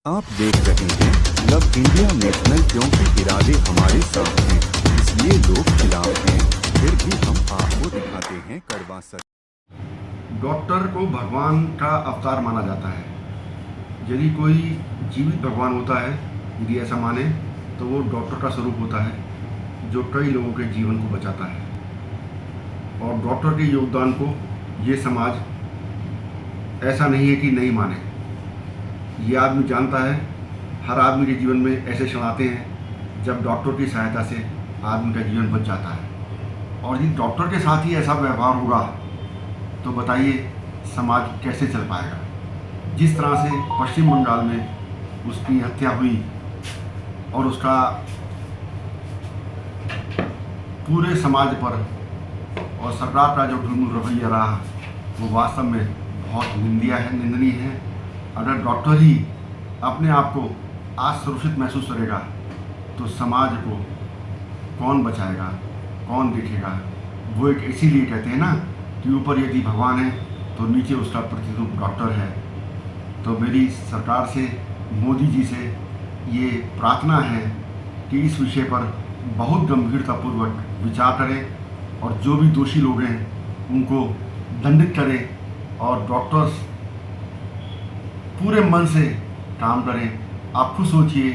आप देख रहे हैं लव इंडिया नेशनल, क्योंकि इरादे हमारे साथ हैं, इसलिए लोग खिलाफ हैं, फिर भी हम आपको दिखाते हैं कड़वा सच। डॉक्टर को भगवान का अवतार माना जाता है। यदि कोई जीवित भगवान होता है, यदि ऐसा माने, तो वो डॉक्टर का स्वरूप होता है जो कई लोगों के जीवन को बचाता है। और डॉक्टर के योगदान को ये समाज ऐसा नहीं है कि नहीं माने, ये आदमी जानता है। हर आदमी के जीवन में ऐसे क्षण आते हैं जब डॉक्टर की सहायता से आदमी का जीवन बच जाता है। और यदि डॉक्टर के साथ ही ऐसा व्यवहार होगा तो बताइए समाज कैसे चल पाएगा। जिस तरह से पश्चिम बंगाल में उसकी हत्या हुई और उसका पूरे समाज पर और सरकार का जो ढुलमुल रवैया रहा, वो वास्तव में बहुत निंदनीय है। अगर डॉक्टर ही अपने आप को असुरक्षित महसूस करेगा तो समाज को कौन बचाएगा, कौन देखेगा। वो एक इसीलिए कहते हैं ना कि ऊपर यदि भगवान है तो नीचे उसका प्रतिरूप डॉक्टर है। तो मेरी सरकार से, मोदी जी से ये प्रार्थना है कि इस विषय पर बहुत गंभीरतापूर्वक विचार करें और जो भी दोषी लोग हैं उनको दंडित करें और डॉक्टर्स पूरे मन से काम करें। आप खुद सोचिए,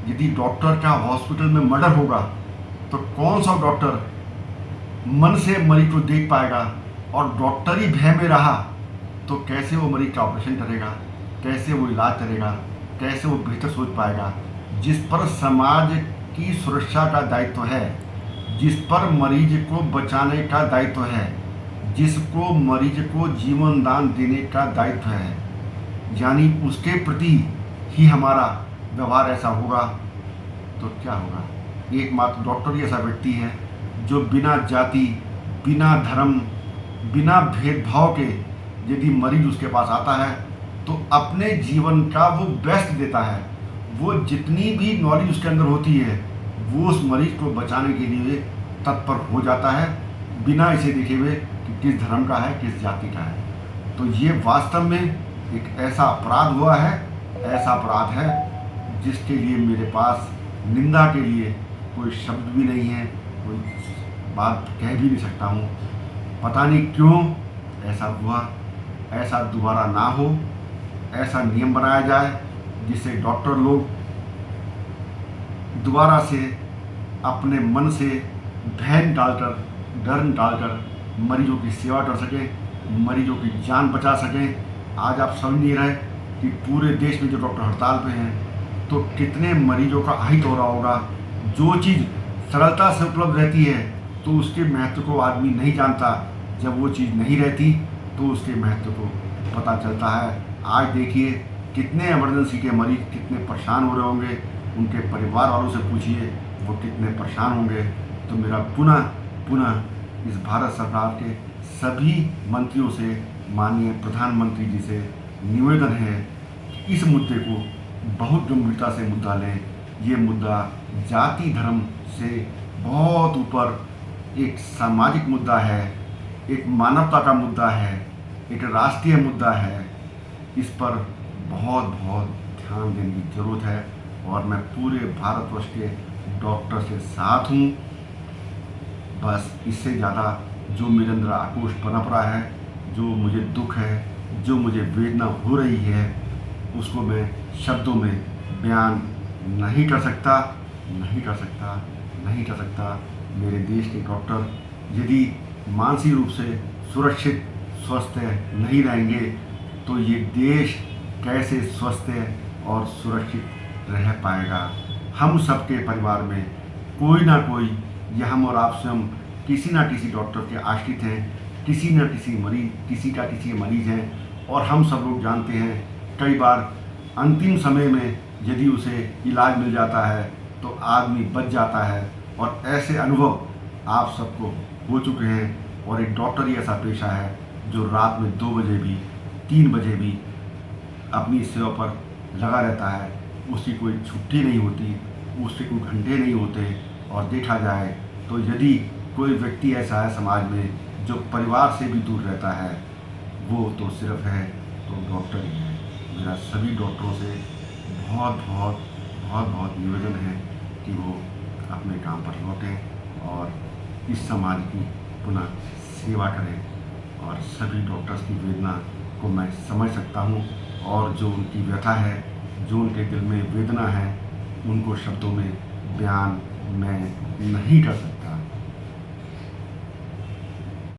यदि डॉक्टर का हॉस्पिटल में मर्डर होगा तो कौन सा डॉक्टर मन से मरीज को देख पाएगा। और डॉक्टर ही भय में रहा तो कैसे वो मरीज का ऑपरेशन करेगा, कैसे वो इलाज करेगा, कैसे वो बेहतर सोच पाएगा। जिस पर समाज की सुरक्षा का दायित्व है, जिस पर मरीज को बचाने का दायित्व है, जिसको मरीज को जीवन दान देने का दायित्व है, यानी उसके प्रति ही हमारा व्यवहार ऐसा होगा तो क्या होगा। एकमात्र डॉक्टर ही ऐसा व्यक्ति है जो बिना जाति, बिना धर्म, बिना भेदभाव के यदि मरीज उसके पास आता है तो अपने जीवन का वो बेस्ट देता है। वो जितनी भी नॉलेज उसके अंदर होती है वो उस मरीज को बचाने के लिए तत्पर हो जाता है, बिना इसे देखे हुए कि किस धर्म का है, किस जाति का है। तो ये वास्तव में एक ऐसा अपराध हुआ है, ऐसा अपराध है जिसके लिए मेरे पास निंदा के लिए कोई शब्द भी नहीं है, कोई बात कह भी नहीं सकता हूँ। पता नहीं क्यों ऐसा हुआ, ऐसा दोबारा ना हो। ऐसा नियम बनाया जाए जिससे डॉक्टर लोग दोबारा से अपने मन से भय डालकर, डर डालकर मरीजों की सेवा कर सकें, मरीजों की जान बचा सकें। आज आप समझ नहीं रहे कि पूरे देश में जो डॉक्टर हड़ताल पे हैं तो कितने मरीजों का अहित हो रहा होगा। जो चीज़ सरलता से उपलब्ध रहती है तो उसके महत्व को आदमी नहीं जानता, जब वो चीज़ नहीं रहती तो उसके महत्व को पता चलता है। आज देखिए कितने इमरजेंसी के मरीज कितने परेशान हो रहे होंगे, उनके परिवार वालों से पूछिए वो कितने परेशान होंगे। तो मेरा पुनः इस भारत सरकार के सभी मंत्रियों से, माननीय प्रधानमंत्री जी से निवेदन है कि इस मुद्दे को बहुत गंभीरता से मुद्दा लें। ये मुद्दा जाति धर्म से बहुत ऊपर एक सामाजिक मुद्दा है, एक मानवता का मुद्दा है, एक राष्ट्रीय मुद्दा है। इस पर बहुत ध्यान देने की ज़रूरत है और मैं पूरे भारतवर्ष के डॉक्टर से साथ हूँ। बस इससे ज़्यादा जो मेरे अंदर आक्रोश पनप रहा है, जो मुझे दुख है, जो मुझे वेदना हो रही है, उसको मैं शब्दों में बयान नहीं कर सकता। मेरे देश के डॉक्टर यदि मानसिक रूप से सुरक्षित, स्वस्थ नहीं रहेंगे तो ये देश कैसे स्वस्थ और सुरक्षित रह पाएगा। हम सबके परिवार में कोई ना कोई, या हम और आप स्वयं किसी ना किसी डॉक्टर के आश्रित हैं, किसी न किसी मरीज, किसी का किसी मरीज हैं। और हम सब लोग जानते हैं कई बार अंतिम समय में यदि उसे इलाज मिल जाता है तो आदमी बच जाता है। और ऐसे अनुभव आप सबको हो चुके हैं। और एक डॉक्टर ही ऐसा पेशा है जो रात में 2 बजे भी, 3 बजे भी अपनी सेवा पर लगा रहता है। उसकी कोई छुट्टी नहीं होती, उसके कोई घंटे नहीं होते। और देखा जाए तो यदि कोई व्यक्ति ऐसा है समाज में जो परिवार से भी दूर रहता है, वो तो सिर्फ है तो डॉक्टर ही है। मेरा सभी डॉक्टरों से बहुत बहुत निवेदन है कि वो अपने काम पर लौटें और इस समाज की पुनः सेवा करें। और सभी डॉक्टर्स की वेदना को मैं समझ सकता हूँ और जो उनकी व्यथा है, जो उनके दिल में वेदना है, उनको शब्दों में बयान मैं नहीं कर सकता।